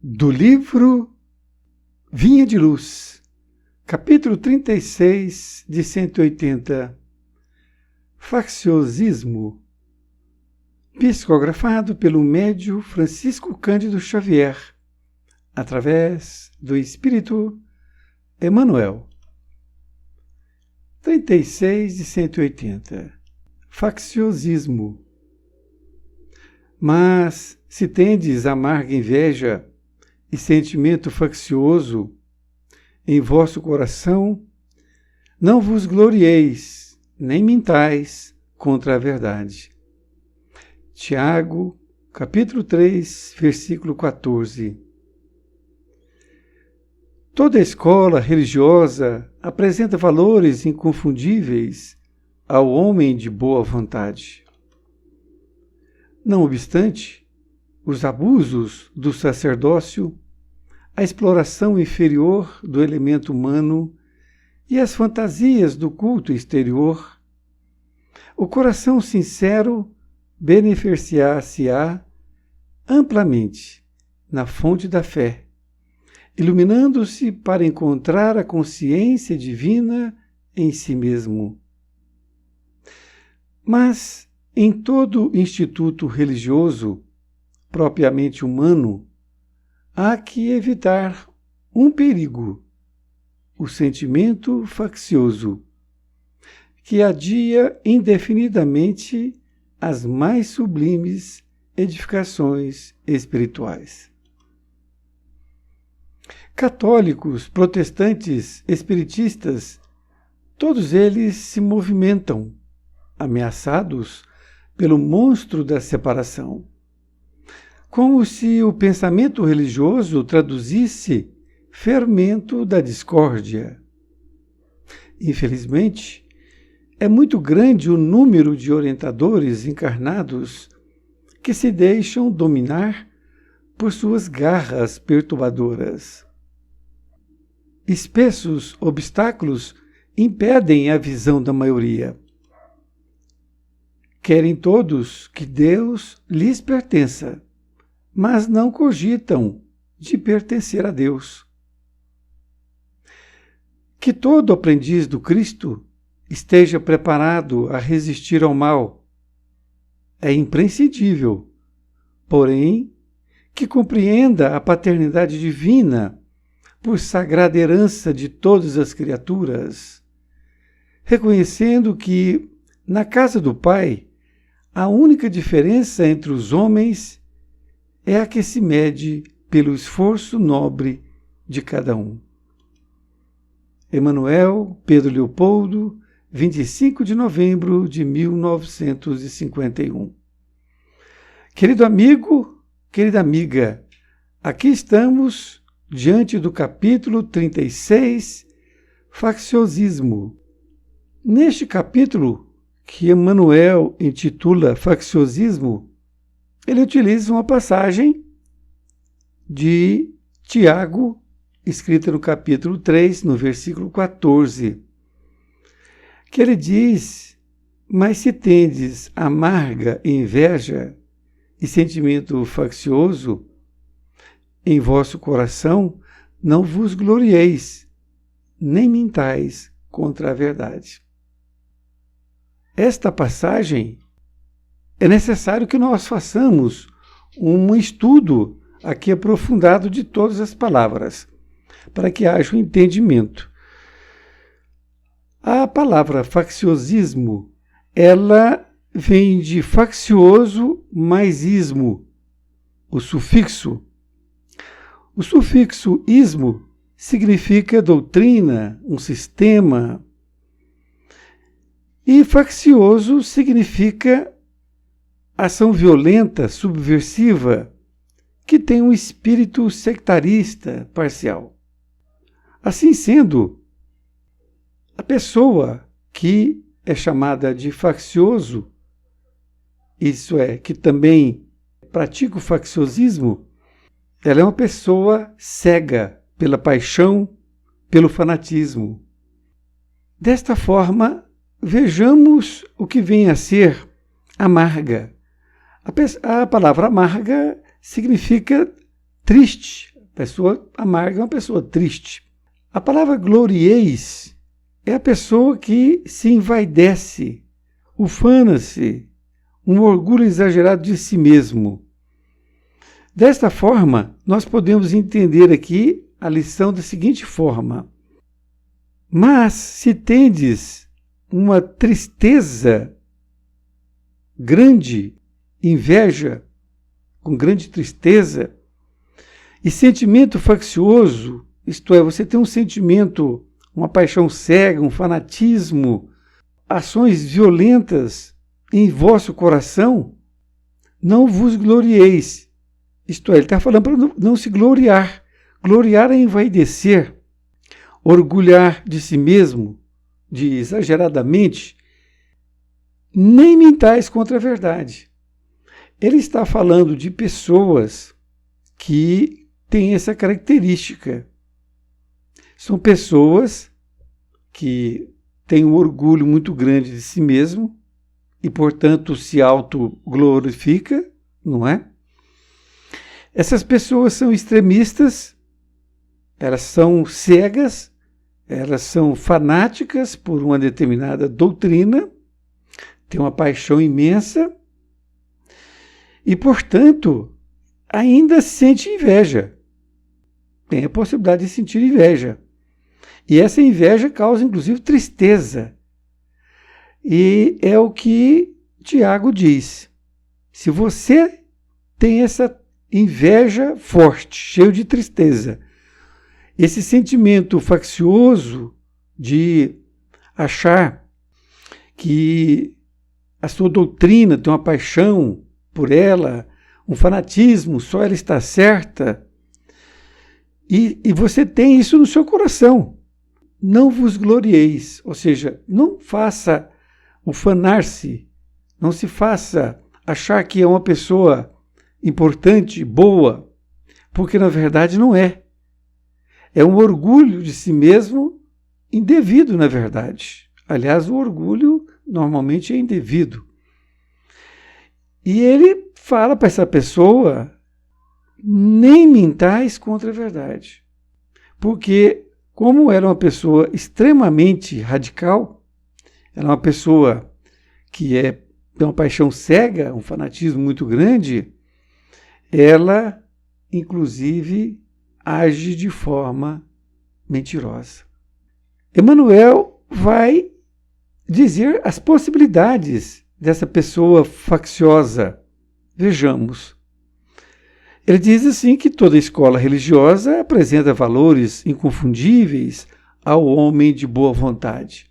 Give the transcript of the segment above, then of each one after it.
Do livro Vinha de Luz, capítulo 36 de 180, Facciosismo, psicografado pelo médium Francisco Cândido Xavier, através do Espírito Emmanuel. 36 de 180, Facciosismo. Mas, se tendes amarga inveja e sentimento faccioso em vosso coração, não vos glorieis, nem mintais contra a verdade. Tiago, capítulo 3, versículo 14. Toda escola religiosa apresenta valores inconfundíveis ao homem de boa vontade. Não obstante, os abusos do sacerdócio, a exploração inferior do elemento humano e as fantasias do culto exterior, o coração sincero beneficiar-se-á amplamente na fonte da fé, iluminando-se para encontrar a consciência divina em si mesmo. Mas, em todo instituto religioso, propriamente humano, há que evitar um perigo, o sentimento faccioso, que adia indefinidamente as mais sublimes edificações espirituais. Católicos, protestantes, espiritistas, todos eles se movimentam, ameaçados pelo monstro da separação, como se o pensamento religioso traduzisse fermento da discórdia. Infelizmente, é muito grande o número de orientadores encarnados que se deixam dominar por suas garras perturbadoras. Espessos obstáculos impedem a visão da maioria. Querem todos que Deus lhes pertença, mas não cogitam de pertencer a Deus. Que todo aprendiz do Cristo esteja preparado a resistir ao mal é imprescindível, porém, que compreenda a paternidade divina por sagrada herança de todas as criaturas, reconhecendo que, na casa do Pai, a única diferença entre os homens é a que se mede pelo esforço nobre de cada um. Emanuel Pedro Leopoldo, 25 de novembro de 1951. Querido amigo, querida amiga, aqui estamos diante do capítulo 36, Facciosismo. Neste capítulo, que Emmanuel intitula Facciosismo, ele utiliza uma passagem de Tiago, escrita no capítulo 3, no versículo 14, que ele diz: mas se tendes amarga inveja e sentimento faccioso em vosso coração, não vos glorieis, nem mintais contra a verdade. Esta passagem é necessário que nós façamos um estudo aqui aprofundado de todas as palavras, para que haja um entendimento. A palavra facciosismo, ela vem de faccioso mais ismo, o sufixo. O sufixo ismo significa doutrina, um sistema, e faccioso significa ação violenta, subversiva, que tem um espírito sectarista parcial. Assim sendo, a pessoa que é chamada de faccioso, isso é, que também pratica o facciosismo, ela é uma pessoa cega pela paixão, pelo fanatismo. Desta forma, vejamos o que vem a ser amarga. A palavra amarga significa triste, Pessoa amarga é uma pessoa triste. A palavra glorieis é a pessoa que se envaidece, ufana-se, um orgulho exagerado de si mesmo. Desta forma, nós podemos entender aqui a lição da seguinte forma: mas se tendes uma tristeza grande, inveja com grande tristeza, e sentimento faccioso, isto é, você tem um sentimento, uma paixão cega, um fanatismo, ações violentas em vosso coração, não vos glorieis. Isto é, ele está falando para não se gloriar. Gloriar é envaidecer, orgulhar de si mesmo, de exageradamente, nem mentais contra a verdade. Ele está falando de pessoas que têm essa característica. São pessoas que têm um orgulho muito grande de si mesmo e, portanto, se autoglorifica, não é? Essas pessoas são extremistas, elas são cegas, elas são fanáticas por uma determinada doutrina, têm uma paixão imensa e, portanto, ainda sente inveja. Tem a possibilidade de sentir inveja. E essa inveja causa, inclusive, tristeza. E é o que Tiago diz. Se você tem essa inveja forte, cheio de tristeza, esse sentimento faccioso de achar que a sua doutrina tem uma paixão por ela, um fanatismo, só ela está certa, e você tem isso no seu coração. Não vos glorieis, ou seja, não faça ufanar-se, não se faça achar que é uma pessoa importante, boa, porque na verdade não é. É um orgulho de si mesmo indevido, na verdade. Aliás, o orgulho normalmente é indevido. E ele fala para essa pessoa: nem mentais contra a verdade. Porque, como era uma pessoa extremamente radical, era uma pessoa que tem uma paixão cega, um fanatismo muito grande, ela, inclusive, age de forma mentirosa. Emmanuel vai dizer as possibilidades dessa pessoa facciosa. Vejamos. Ele diz assim que toda escola religiosa apresenta valores inconfundíveis ao homem de boa vontade.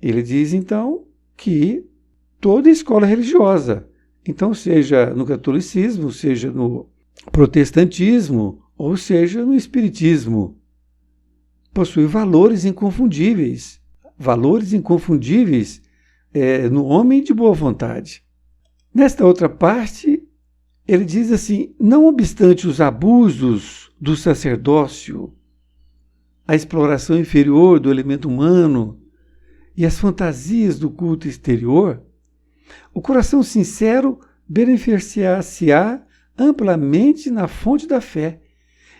Ele diz, então, que toda escola religiosa, então seja no catolicismo, seja no protestantismo, ou seja no espiritismo, possui valores inconfundíveis. Valores inconfundíveis no homem de boa vontade. Nesta outra parte, ele diz assim: não obstante os abusos do sacerdócio, a exploração inferior do elemento humano e as fantasias do culto exterior, o coração sincero beneficiar-se-á amplamente na fonte da fé,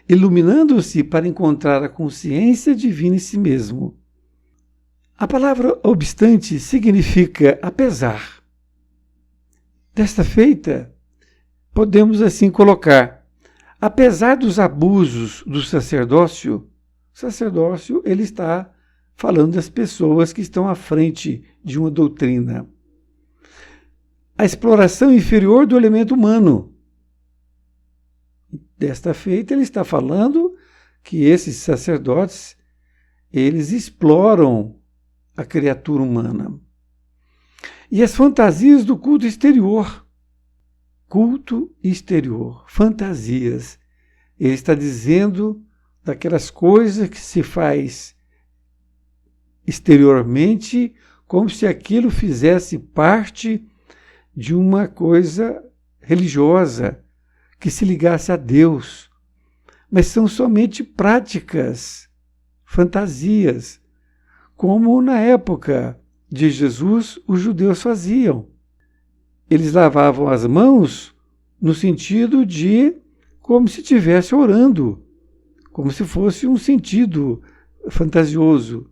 iluminando-se para encontrar a consciência divina em si mesmo. A palavra obstante significa apesar. Desta feita, podemos assim colocar: apesar dos abusos do sacerdócio, ele está falando das pessoas que estão à frente de uma doutrina. A exploração inferior do elemento humano. Desta feita, ele está falando que esses sacerdotes, eles exploram a criatura humana. E as fantasias do culto exterior. Culto exterior, fantasias. Ele está dizendo daquelas coisas que se faz exteriormente, como se aquilo fizesse parte de uma coisa religiosa, que se ligasse a Deus. Mas são somente práticas, fantasias, como na época de Jesus os judeus faziam. Eles lavavam as mãos no sentido de como se estivesse orando, como se fosse um sentido fantasioso.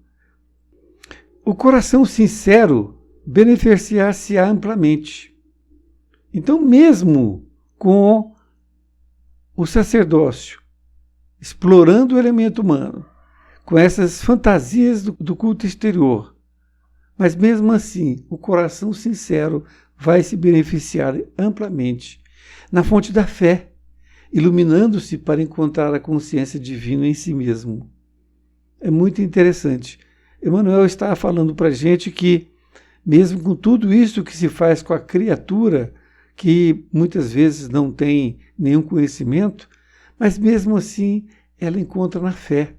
O coração sincero beneficiar-se-á amplamente. Então, mesmo com o sacerdócio explorando o elemento humano, com essas fantasias do culto exterior, mas mesmo assim, o coração sincero vai se beneficiar amplamente na fonte da fé, iluminando-se para encontrar a consciência divina em si mesmo. É muito interessante. Emmanuel está falando para a gente que, mesmo com tudo isso que se faz com a criatura, que muitas vezes não tem nenhum conhecimento, mas mesmo assim ela encontra na fé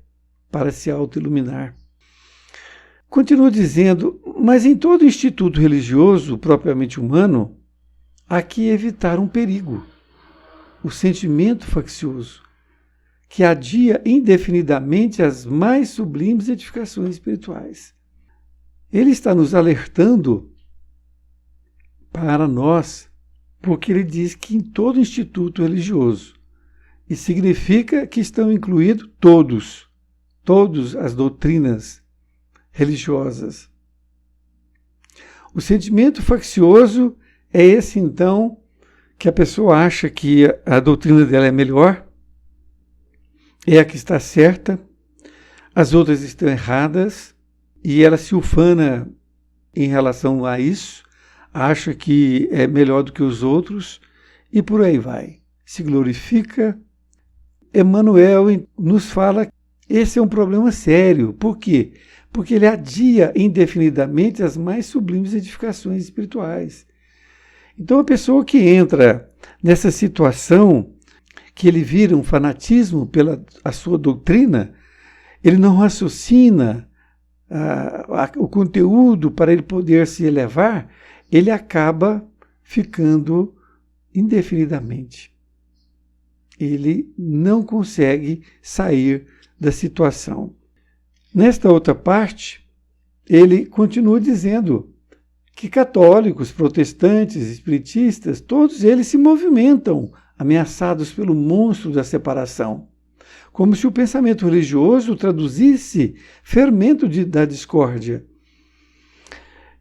para se autoiluminar. Continua dizendo, mas em todo instituto religioso propriamente humano, há que evitar um perigo, o sentimento faccioso, que adia indefinidamente as mais sublimes edificações espirituais. Ele está nos alertando para nós, porque ele diz que em todo instituto religioso, e significa que estão incluídos todas as doutrinas religiosas. O sentimento faccioso é esse, então, que a pessoa acha que a doutrina dela é melhor, é a que está certa, as outras estão erradas, e ela se ufana em relação a isso, acha que é melhor do que os outros, e por aí vai. Se glorifica. Emmanuel nos fala que esse é um problema sério. Por quê? Porque ele adia indefinidamente as mais sublimes edificações espirituais. Então, a pessoa que entra nessa situação, que ele vira um fanatismo pela a sua doutrina, ele não raciocina o conteúdo para ele poder se elevar, ele acaba ficando indefinidamente. Ele não consegue sair da situação. Nesta outra parte, ele continua dizendo que católicos, protestantes, espiritistas, todos eles se movimentam ameaçados pelo monstro da separação, como se o pensamento religioso traduzisse fermento da discórdia.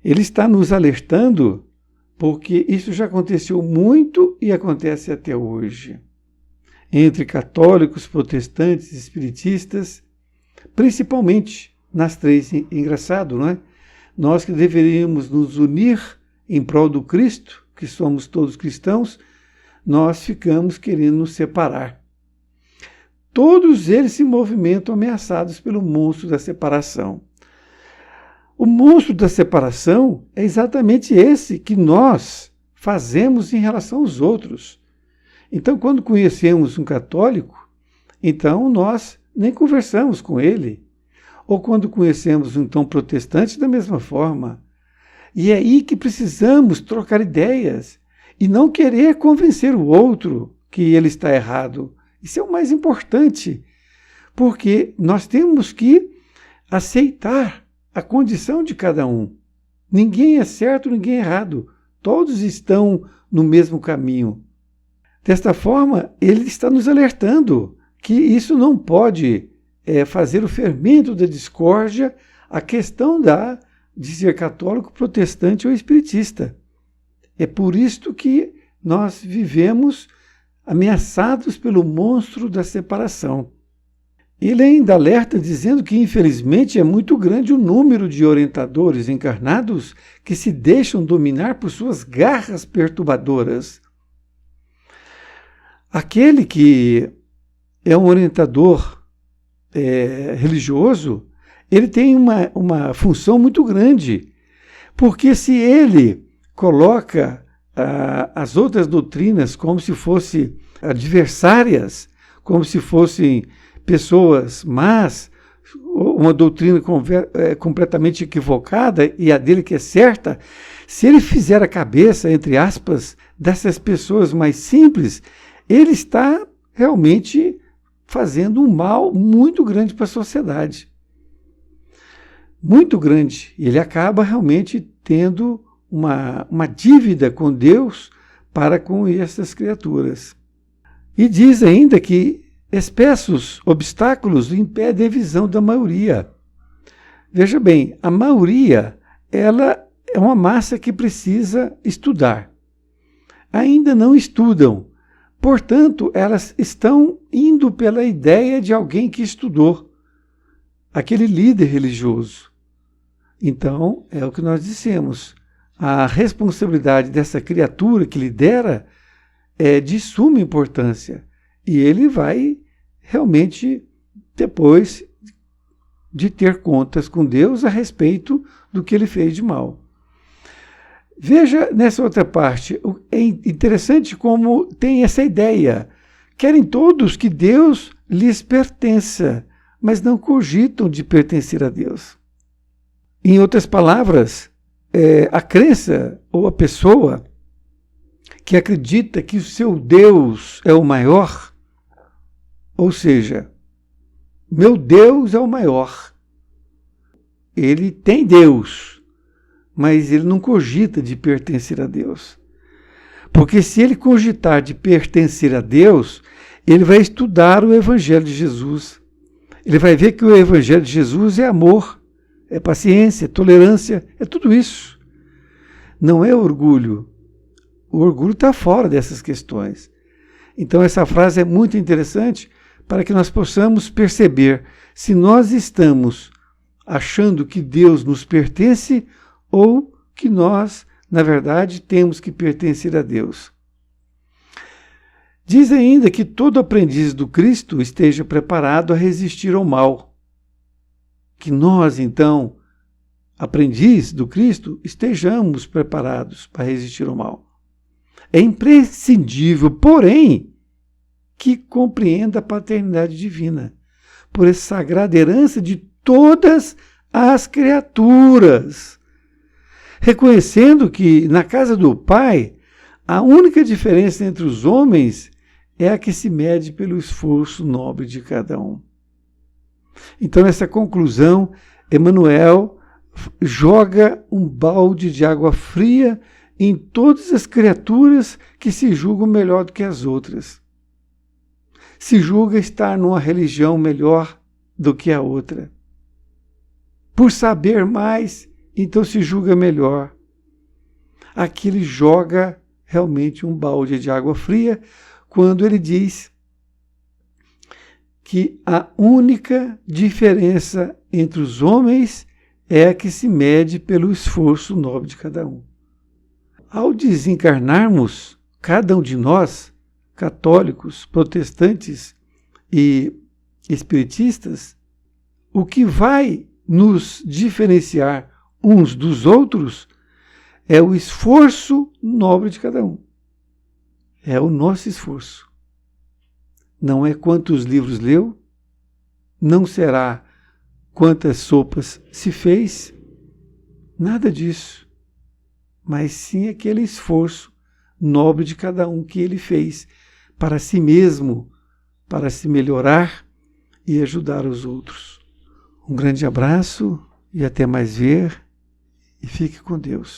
Ele está nos alertando porque isso já aconteceu muito e acontece até hoje. Entre católicos, protestantes, espiritistas, principalmente nas três. Engraçado, não é? Nós que deveríamos nos unir em prol do Cristo, que somos todos cristãos, nós ficamos querendo nos separar. Todos eles se movimentam ameaçados pelo monstro da separação. O monstro da separação é exatamente esse que nós fazemos em relação aos outros. Então, quando conhecemos um católico, então nós nem conversamos com ele. Ou quando conhecemos então protestante, da mesma forma. E é aí que precisamos trocar ideias e não querer convencer o outro que ele está errado. Isso é o mais importante, porque nós temos que aceitar a condição de cada um. Ninguém é certo, ninguém é errado. Todos estão no mesmo caminho. Desta forma, ele está nos alertando que isso não pode fazer o fermento da discórdia a questão de ser católico, protestante ou espiritista. É por isto que nós vivemos ameaçados pelo monstro da separação. Ele ainda alerta dizendo que, infelizmente, é muito grande o número de orientadores encarnados que se deixam dominar por suas garras perturbadoras. Aquele que é um orientador religioso, ele tem uma função muito grande, porque se ele coloca as outras doutrinas como se fossem adversárias, como se fossem pessoas más, uma doutrina completamente equivocada e a dele que é certa, se ele fizer a cabeça, entre aspas, dessas pessoas mais simples, ele está realmente fazendo um mal muito grande para a sociedade. Muito grande. Ele acaba realmente tendo uma dívida com Deus para com essas criaturas. E diz ainda que espessos obstáculos impedem a visão da maioria. Veja bem, a maioria, ela é uma massa que precisa estudar. Ainda não estudam. Portanto, elas estão indo pela ideia de alguém que estudou, aquele líder religioso. Então, é o que nós dissemos. A responsabilidade dessa criatura que lidera é de suma importância. E ele vai realmente, depois de ter contas com Deus a respeito do que ele fez de mal. Veja nessa outra parte, é interessante como tem essa ideia. Querem todos que Deus lhes pertença, mas não cogitam de pertencer a Deus. Em outras palavras, a crença ou a pessoa que acredita que o seu Deus é o maior, ou seja, meu Deus é o maior. Ele tem Deus, mas ele não cogita de pertencer a Deus. Porque se ele cogitar de pertencer a Deus, ele vai estudar o Evangelho de Jesus. Ele vai ver que o Evangelho de Jesus é amor, é paciência, é tolerância, é tudo isso. Não é orgulho. O orgulho está fora dessas questões. Então essa frase é muito interessante para que nós possamos perceber se nós estamos achando que Deus nos pertence ou que nós, na verdade, temos que pertencer a Deus. Diz ainda que todo aprendiz do Cristo esteja preparado a resistir ao mal. Que nós, então, aprendiz do Cristo, estejamos preparados para resistir ao mal. É imprescindível, porém, que compreenda a paternidade divina, por essa sagrada herança de todas as criaturas, reconhecendo que na casa do Pai, a única diferença entre os homens é a que se mede pelo esforço nobre de cada um. Então, nessa conclusão, Emmanuel joga um balde de água fria em todas as criaturas que se julgam melhor do que as outras. Se julga estar numa religião melhor do que a outra. Por saber mais, então se julga melhor. Aqui ele joga realmente um balde de água fria quando ele diz que a única diferença entre os homens é a que se mede pelo esforço nobre de cada um. Ao desencarnarmos, cada um de nós, católicos, protestantes e espiritistas, o que vai nos diferenciar uns dos outros é o esforço nobre de cada um. É o nosso esforço. Não é quantos livros leu, não será quantas sopas se fez, nada disso. Mas sim aquele esforço nobre de cada um que ele fez para si mesmo, para se melhorar e ajudar os outros. Um grande abraço e até mais ver, e fique com Deus.